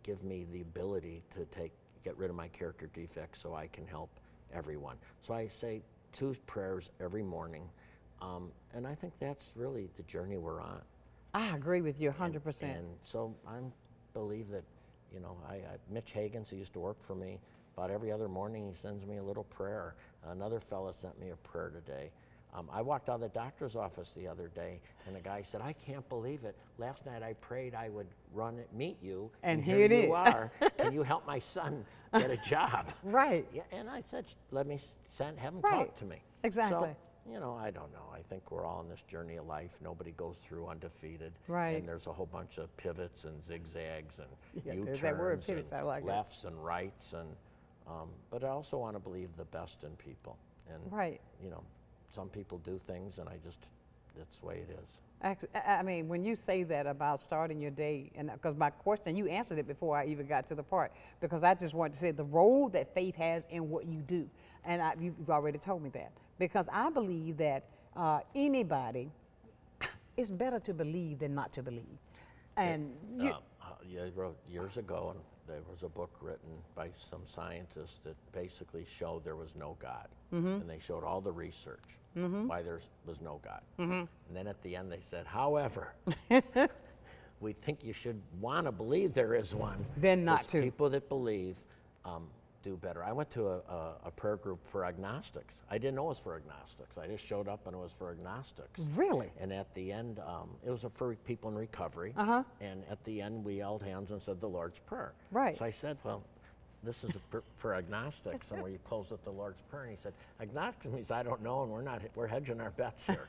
give me the ability to get rid of my character defects so I can help everyone. So I say 2 prayers every morning. And I think that's really the journey we're on. I agree with you 100%. And so I believe that, Mitch Higgins, who used to work for me, about every other morning he sends me a little prayer. Another fella sent me a prayer today. I walked out of the doctor's office the other day, and the guy said, I can't believe it. Last night I prayed I would meet you, And here here it you is." are. Can you help my son get a job? Right. Yeah, and I said, let me have him Right. talk to me. Exactly. So, I don't know. I think we're all on this journey of life. Nobody goes through undefeated. Right. And there's a whole bunch of pivots and zigzags and Yeah, U-turns there's that word, pivots. I like it. lefts and rights. And but I also want to believe the best in people. And Right. some people do things, and that's the way it is. I mean, when you say that about starting your day, and because my question, you answered it before I even got to the part, because I just wanted to say the role that faith has in what you do. And you've already told me that. Because I believe that anybody, it's better to believe than not to believe. And I wrote years ago, and there was a book written by some scientists that basically showed there was no God. And they showed all the research why there was no God. And then at the end they said, however, we think you should want to believe there is one. Then not 'cause to. People that believe do better. I went to a prayer group for agnostics. I didn't know it was for agnostics. I just showed up and it was for agnostics. Really? And at the end, it was for people in recovery. And at the end, we held hands and said the Lord's Prayer. Right. So I said, well, this is for agnostics, and where you close with the Lord's Prayer. And he said, agnostics means I don't know, and we're hedging our bets here.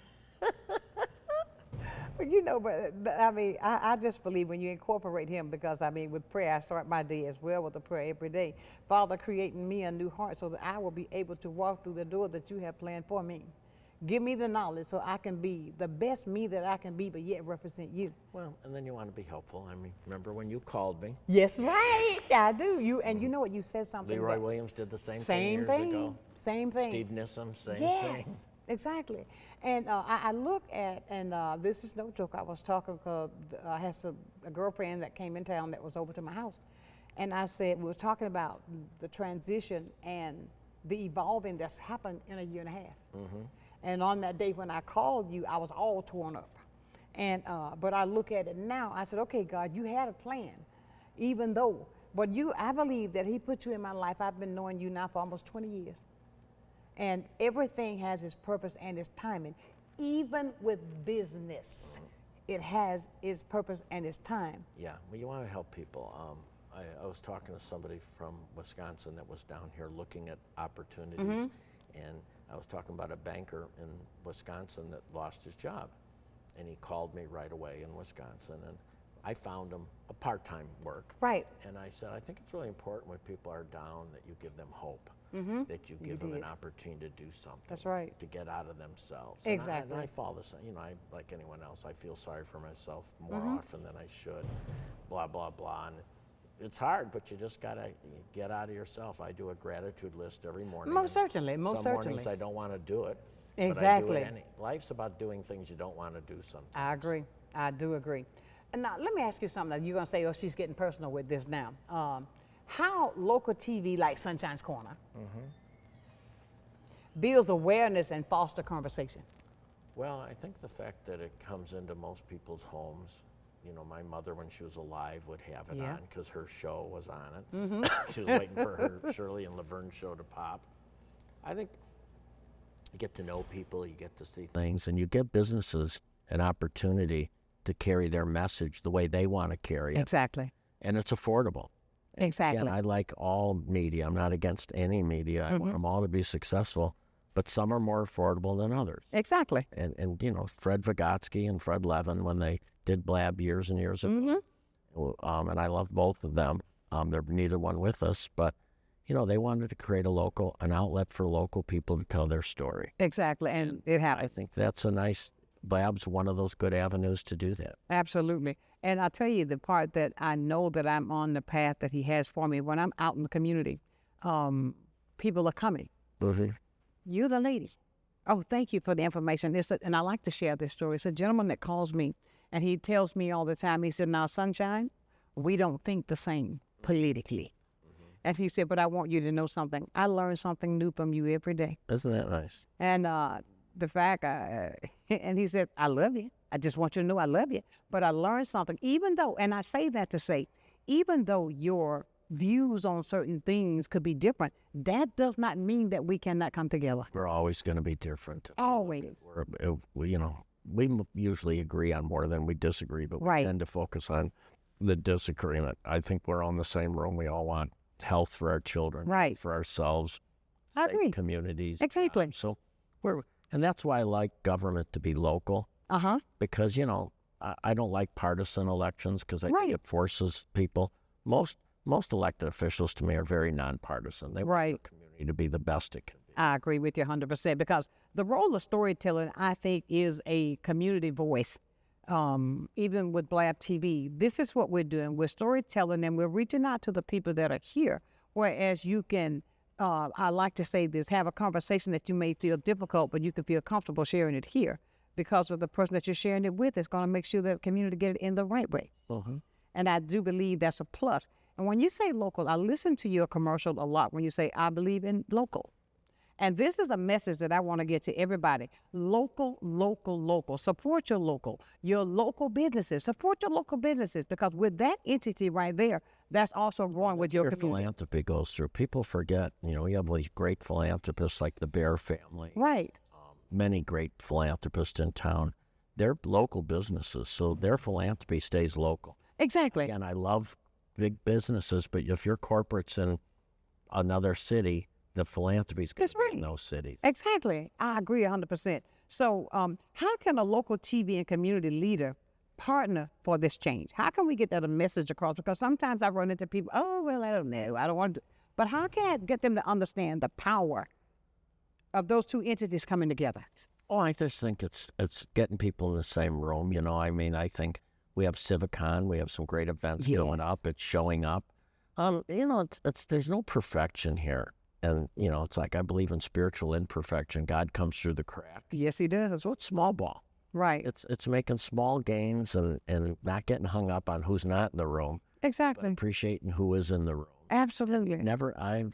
But I mean, I just believe when you incorporate him, because I mean, with prayer, I start my day as well with a prayer every day. Father, create in me a new heart so that I will be able to walk through the door that you have planned for me. Give me the knowledge so I can be the best me that I can be, but yet represent you. Well, and then you want to be helpful. I mean, remember when you called me? Yes, right. I do. You know what? You said something. Leroy Williams did the same thing years ago. Same thing. Steve Nissom, same thing. Yes, exactly. And I look at, and this is no joke. I was talking because I had a girlfriend that came in town that was over to my house, and I said we were talking about the transition and the evolving that's happened in a year and a half. Mm-hmm. And on that day when I called you, I was all torn up. And but I look at it now. I said, okay, God, you had a plan, even though. But I believe that He put you in my life. I've been knowing you now for almost 20 years. And everything has its purpose and its timing. Even with business, it has its purpose and its time. Yeah, well, you want to help people. I was talking to somebody from Wisconsin that was down here looking at opportunities, and I was talking about a banker in Wisconsin that lost his job, and he called me right away in Wisconsin, and I found him a part-time work. Right. And I said, I think it's really important when people are down that you give them hope, that you give them an opportunity to do something. That's right. To get out of themselves. Exactly. And I fall the same. I, like anyone else, I feel sorry for myself more often than I should. Blah, blah, blah. And it's hard, but you just gotta get out of yourself. I do a gratitude list every morning. Most certainly. Some mornings I don't want to do it. Exactly. But I do it life's about doing things you don't want to do sometimes. I agree. I do agree. And now let me ask you something. You're gonna say, "Oh, she's getting personal with this now." How local TV like Sunshine's Corner builds awareness and foster conversation? Well, I think the fact that it comes into most people's homes. You know, my mother, when she was alive, would have it on because her show was on it. She was waiting for her Shirley and Laverne show to pop. I think you get to know people, you get to see things, and you give businesses an opportunity to carry their message the way they want to carry it. Exactly. And it's affordable. Exactly. Again, I like all media. I'm not against any media. I want them all to be successful, but some are more affordable than others. Exactly. And you know, Fred Vygotsky and Fred Levin, when they did Blab years and years ago, and I love both of them. They're neither one with us, but you know, they wanted to create an outlet for local people to tell their story. Exactly, and it happened. I think that's Blab's one of those good avenues to do that. Absolutely. And I'll tell you the part that I know that I'm on the path that He has for me. When I'm out in the community, people are coming. You're the lady. Oh, thank you for the information. And I like to share this story. It's a gentleman that calls me, and he tells me all the time, he said, now, Sunshine, we don't think the same politically. And he said, but I want you to know something. I learn something new from you every day. Isn't that nice? And the fact, and he said, I love you. I just want you to know I love you. But I learned something, even though, and I say that to say, even though your views on certain things could be different, that does not mean that we cannot come together. We're always going to be different. Always. We usually agree on more than we disagree, but we tend to focus on the disagreement. I think we're all in the same room. We all want health for our children, health for ourselves, safe communities. Exactly. And that's why I like government to be local. Because, you know, I don't like partisan elections because I think it forces people. Most elected officials to me are very nonpartisan. They want the community to be the best it can be. I agree with you 100% because the role of storytelling, I think, is a community voice. Even with Blab TV, this is what we're doing. We're storytelling and we're reaching out to the people that are here. Whereas you can, I like to say this, have a conversation that you may feel difficult, but you can feel comfortable sharing it here because of the person that you're sharing it with is going to make sure that the community get it in the right way. And I do believe that's a plus. And when you say local, I listen to your commercial a lot when you say, I believe in local. And this is a message that I want to get to everybody. Local, local, local. Support your local businesses. Support your local businesses because with that entity right there, that's also growing with your community. Philanthropy goes through. People forget, you know, we have these great philanthropists like the Bear family. Many great philanthropists in town. They're local businesses, so their philanthropy stays local. Exactly. And I love big businesses, but if your corporate's in another city, the philanthropy's going to be in those cities. Exactly. I agree 100%. So how can a local TV and community leader partner for this change? How can we get that a message across? Because sometimes I run into people, oh, well, I don't know, I don't want to. But how can I get them to understand the power of those two entities coming together? Oh, I just think it's getting people in the same room. You know, I mean, I think we have CivicCon, we have some great events going up. It's showing up. You know, it's there's no perfection here. And, you know, it's like I believe in spiritual imperfection. God comes through the cracks. Yes, he does. So it's small ball. Right. It's making small gains and not getting hung up on who's not in the room. Exactly. But appreciating who is in the room. Absolutely. I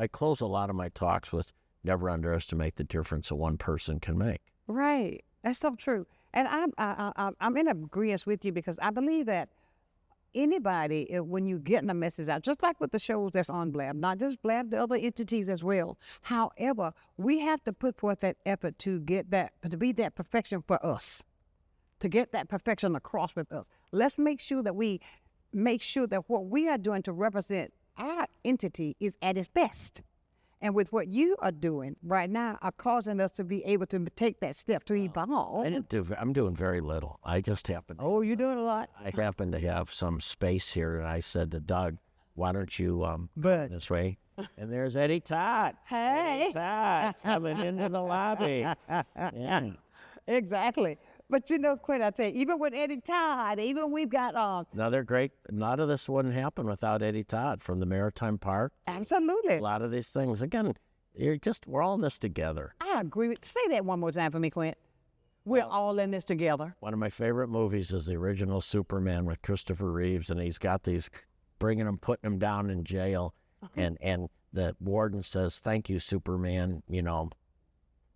close a lot of my talks with never underestimate the difference a one person can make. Right. That's so true. And I'm in agreement with you because I believe that anybody, when you're getting a message out, just like with the shows that's on Blab, not just Blab, the other entities as well. However, we have to put forth that effort to get that, to be that perfection for us, to get that perfection across with us. Let's make sure that we make sure that what we are doing to represent our entity is at its best. And with what you are doing right now are causing us to be able to take that step to evolve. I'm doing very little. I just happen to. Oh, you're doing a lot. I happen to have some space here, and I said to Doug, why don't you come this way? And there's Eddie Todd. Hey. Eddie Todd coming into the lobby. Yeah. Exactly. But you know, Quint, I tell you, even with Eddie Todd, even we've got Another great. None of this wouldn't happen without Eddie Todd from the Maritime Park. Absolutely. A lot of these things. Again, we're all in this together. I agree with. Say that one more time for me, Quint. We're all in this together. One of my favorite movies is the original Superman with Christopher Reeves, and he's got these putting him down in jail, and the warden says, "Thank you, Superman," you know.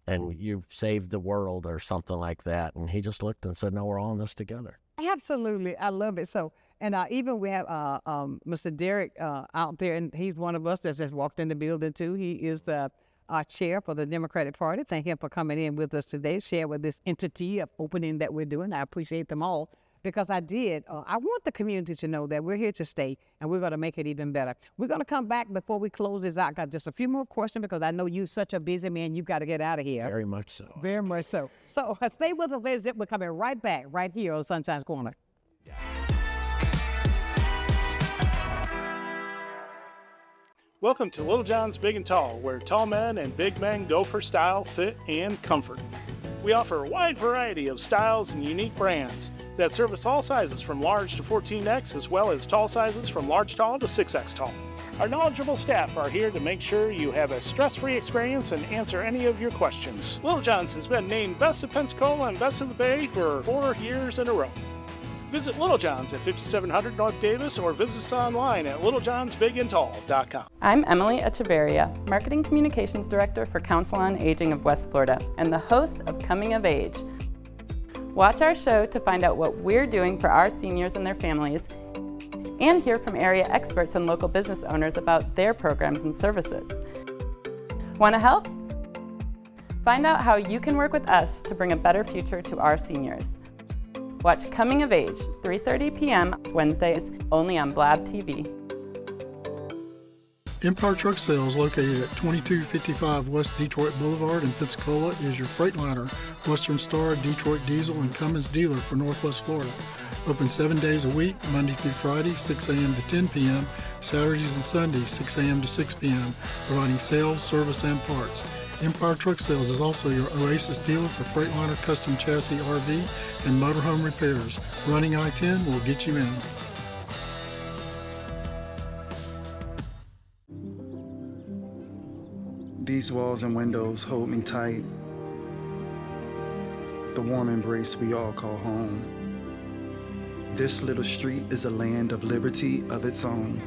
And you've saved the world or something like that. And he just looked and said, no, we're all in this together. Absolutely. I love it. So, and even we have Mr. Derek out there, and he's one of us that just walked in the building too. He is our chair for the Democratic Party. Thank him for coming in with us today, share with this entity of opening that we're doing. I appreciate them all. Because I want the community to know that we're here to stay and we're going to make it even better. We're going to come back before we close this out. Got just a few more questions because I know you're such a busy man. You've got to get out of here. Very much so. Very much so. So stay with us, ladies. We're coming right back right here on Sunshine's Corner. Welcome to Little John's Big and Tall, where tall men and big men go for style, fit, and comfort. We offer a wide variety of styles and unique brands that service all sizes from large to 14X, as well as tall sizes from large tall to 6X tall. Our knowledgeable staff are here to make sure you have a stress-free experience and answer any of your questions. Little John's has been named Best of Pensacola and Best of the Bay for 4 years in a row. Visit Little John's at 5700 North Davis or visit us online at littlejohnsbigandtall.com. I'm Emily Echeverria, Marketing Communications Director for Council on Aging of West Florida and the host of Coming of Age. Watch our show to find out what we're doing for our seniors and their families and hear from area experts and local business owners about their programs and services. Want to help? Find out how you can work with us to bring a better future to our seniors. Watch Coming of Age, 3:30 p.m. Wednesdays, only on Blab TV. Empire Truck Sales, located at 2255 West Detroit Boulevard in Pensacola, is your Freightliner, Western Star, Detroit Diesel, and Cummins dealer for Northwest Florida. Open 7 days a week, Monday through Friday, 6 a.m. to 10 p.m., Saturdays and Sundays, 6 a.m. to 6 p.m., providing sales, service, and parts. Empire Truck Sales is also your Oasis dealer for Freightliner custom chassis RV and motorhome repairs. Running I-10 will get you in. These walls and windows hold me tight. The warm embrace we all call home. This little street is a land of liberty of its own,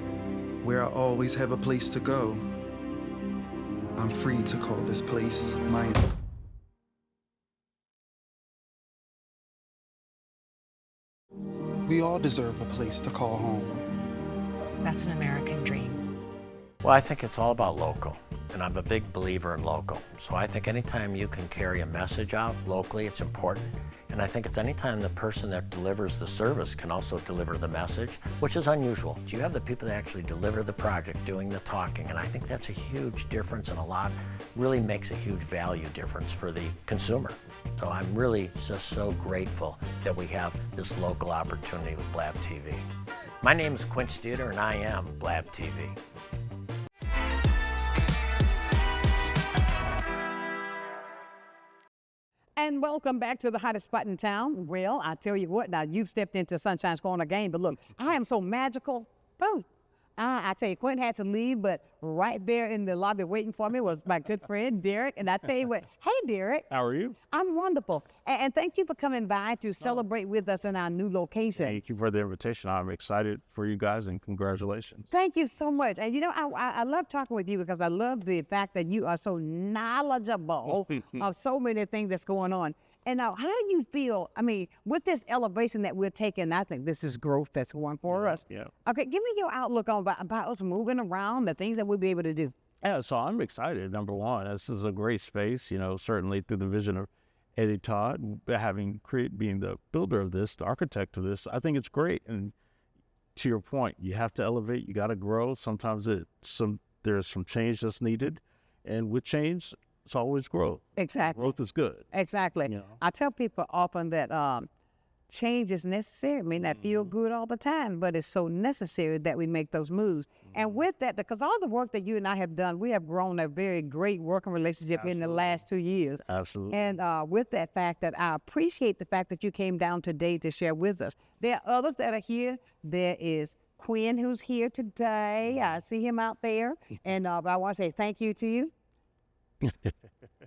where I always have a place to go. I'm free to call this place my own. We all deserve a place to call home. That's an American dream. Well, I think it's all about local, and I'm a big believer in local. So I think anytime you can carry a message out locally, it's important. And And I think it's anytime the person that delivers the service can also deliver the message, which is unusual. You have the people that actually deliver the project doing the talking, and I think that's a huge difference, and really makes a huge value difference for the consumer. So I'm really just so grateful that we have this local opportunity with Blab TV. My name is Quint Studer, and I am Blab TV. And welcome back to the hottest spot in town. Well, I tell you what, now you've stepped into Sunshine's Corner game, but look, I am so magical. Boom. I tell you, Quint had to leave, but right there in the lobby waiting for me was my good friend, Derek. And I tell you what, hey, Derek. How are you? I'm wonderful. And thank you for coming by to celebrate with us in our new location. Thank you for the invitation. I'm excited for you guys, and congratulations. Thank you so much. And you know, I love talking with you because I love the fact that you are so knowledgeable of so many things that's going on. And now, how do you feel, I mean, with this elevation that we're taking, I think this is growth that's going for us. Yeah. Okay, give me your outlook on about us moving around, the things that we'll be able to do. Yeah, so I'm excited. Number one, this is a great space, certainly through the vision of Eddie Todd, being the builder of this, the architect of this. I think it's great. And to your point, you have to elevate, you got to grow. Sometimes there's some change that's needed. And with change, it's always growth. Exactly. Growth is good. Exactly. I tell people often that change is necessary. It may not feel good all the time, but it's so necessary that we make those moves. And with that, because all the work that you and I have done, we have grown a very great working relationship in the last 2 years. Absolutely. And with that fact, that I appreciate the fact that you came down today to share with us. There are others that are here. There is Quinn, who's here today. I see him out there. And I want to say thank you to you.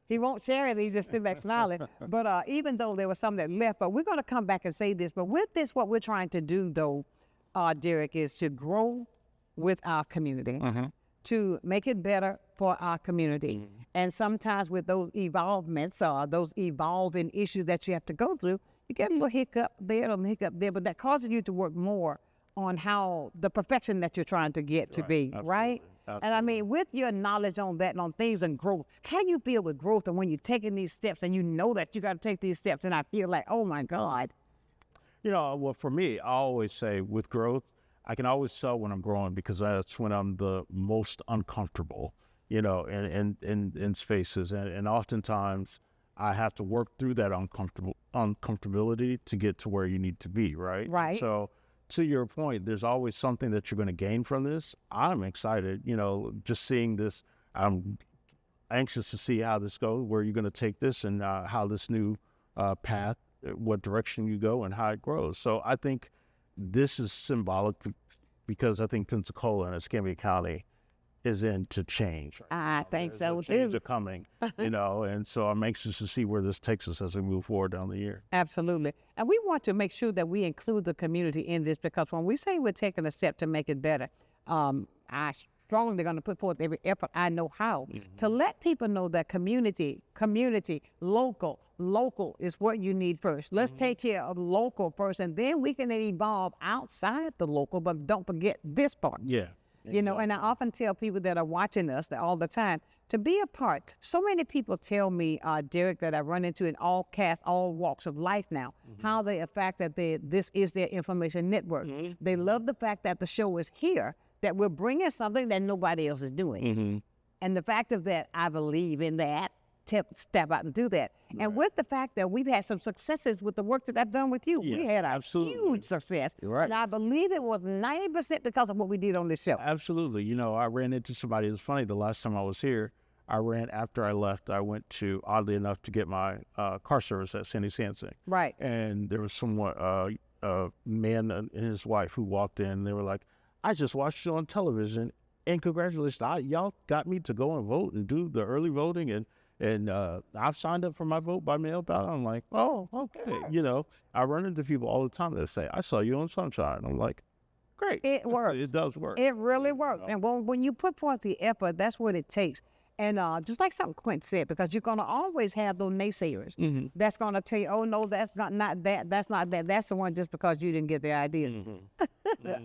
He won't share it. He's just sitting back smiling. But even though there was some that left, but we're going to come back and say this. But with this, what we're trying to do, though, Derek, is to grow with our community, to make it better for our community. And sometimes with those evolvements, those evolving issues that you have to go through, you get a little hiccup there, a little hiccup there, but that causes you to work more on how the perfection that you're trying to get to be, right? Absolutely. And I mean, with your knowledge on that and on things and growth, how do you feel with growth and when you're taking these steps and you know that you got to take these steps and I feel like, oh my God. Well, for me, I always say with growth, I can always tell when I'm growing because that's when I'm the most uncomfortable, in spaces. And oftentimes I have to work through that uncomfortability to get to where you need to be, right? Right. So to your point, there's always something that you're going to gain from this. I'm excited, just seeing this. I'm anxious to see how this goes, where you're going to take this and how this new path, what direction you go and how it grows. So I think this is symbolic because I think Pensacola and Escambia County is into change. Right? I think so too. Change are coming, and so I'm anxious to see where this takes us as we move forward down the year. Absolutely. And we want to make sure that we include the community in this because when we say we're taking a step to make it better, I strongly going to put forth every effort I know how to let people know that community, local is what you need first. Let's take care of local first, and then we can evolve outside the local, but don't forget this part. Yeah. And I often tell people that are watching us that all the time to be a part. So many people tell me, Derek, that I run into in all castes, all walks of life now, how they affect that this is their information network. They love the fact that the show is here, that we're bringing something that nobody else is doing. And the fact of that, I believe in that. Step out and do that. Right. And with the fact that we've had some successes with the work that I've done with you, we had a huge success. Right. And I believe it was 90% because of what we did on this show. Absolutely. I ran into somebody. It was funny. The last time I was here, after I left, I went to, oddly enough, to get my car service at Sandy Sansing. Right. And there was a man and his wife who walked in. And they were like, I just watched you on television, and congratulations. Y'all got me to go and vote and do the early voting, and I've signed up for my vote by mail ballot. I'm like, oh, okay. I run into people all the time that say, I saw you on Sonshine. I'm like, great. It works. It does work. It really works. And when you put forth the effort, that's what it takes. And just like something Quint said, because you're going to always have those naysayers that's going to tell you, oh, no, that's not that. That's not that. That's the one just because you didn't get the idea.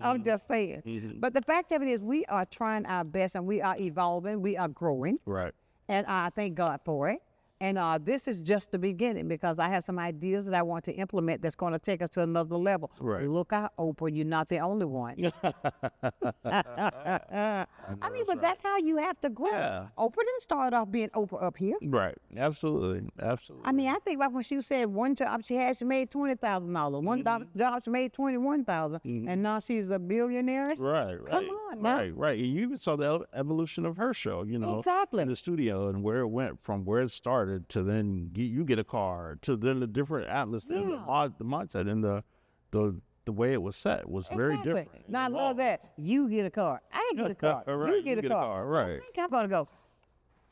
I'm just saying. But the fact of it is we are trying our best and we are evolving. We are growing. Right. And I thank God for it. And this is just the beginning because I have some ideas that I want to implement that's going to take us to another level. Right. Look out, Oprah, you're not the only one. I mean, but that's how you have to grow. Yeah. Oprah didn't start off being Oprah up here. Right. Absolutely. Absolutely. I mean, I think about when she said one job she had, she made $20,000. One job she made $21,000, and now she's a billionaire. Right. Come on, now. Right. And you even saw the evolution of her show, Exactly. in the studio, and where it went from where it started to then you get a car to then the different atlas, the mindset, and the way it was set was very different. Now I love that. You get a car. I get a car. Right. You get a car. Right. I think I'm gonna go.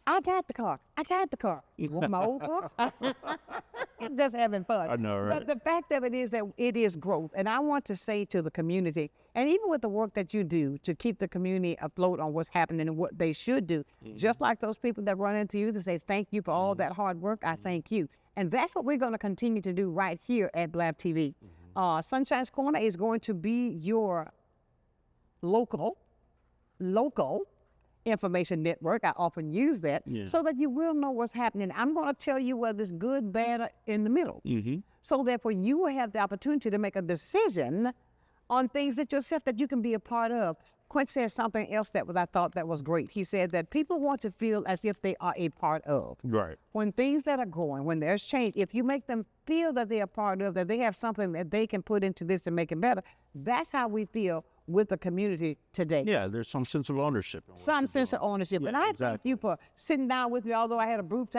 I got the car. You want my old car? Just having fun. I know, right? But the fact of it is that it is growth. And I want to say to the community, and even with the work that you do to keep the community afloat on what's happening and what they should do, just like those people that run into you to say thank you for all that hard work, I thank you. And that's what we're going to continue to do right here at Blab TV. Sunshine's Corner is going to be your local information network. I often use that so that you will know what's happening. I'm going to tell you whether it's good, bad, or in the middle. So therefore you will have the opportunity to make a decision on things that yourself that you can be a part of. Quint said something else that I thought that was great. He said that people want to feel as if they are a part of. Right. When things that are going, when there's change, if you make them feel that they're a part of, that they have something that they can put into this to make it better, that's how we feel with the community today. Yeah, there's some sense of ownership. Some sense of ownership. Yeah, and I exactly. thank you for sitting down with me, although I had a brief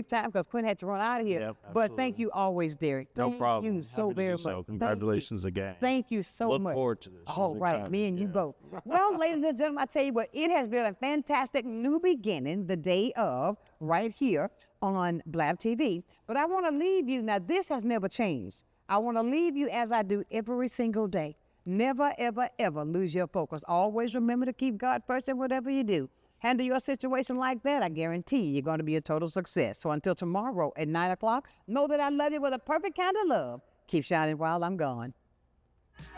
time because Quint had to run out of here. Yep, but thank you always, Derek. No Thank problem. you so Happy to do very so. much. Congratulations again. Thank you so Look much. forward to this. Oh, right. Anytime. Me and you both. Well, ladies and gentlemen, I tell you what, it has been a fantastic new beginning the day of right here on Blab TV. But I want to leave you, now this has never changed. I want to leave you as I do every single day. Never, ever, ever lose your focus. Always remember to keep God first in whatever you do. Handle your situation like that, I guarantee you're going to be a total success. So until tomorrow at 9 o'clock, know that I love you with a perfect kind of love. Keep shining while I'm gone.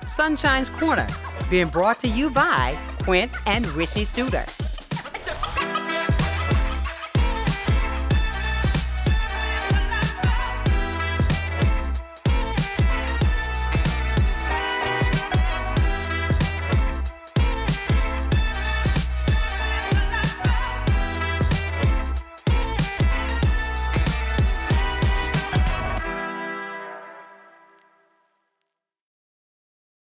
Sunshine's Corner, being brought to you by Quint and Quint Studer.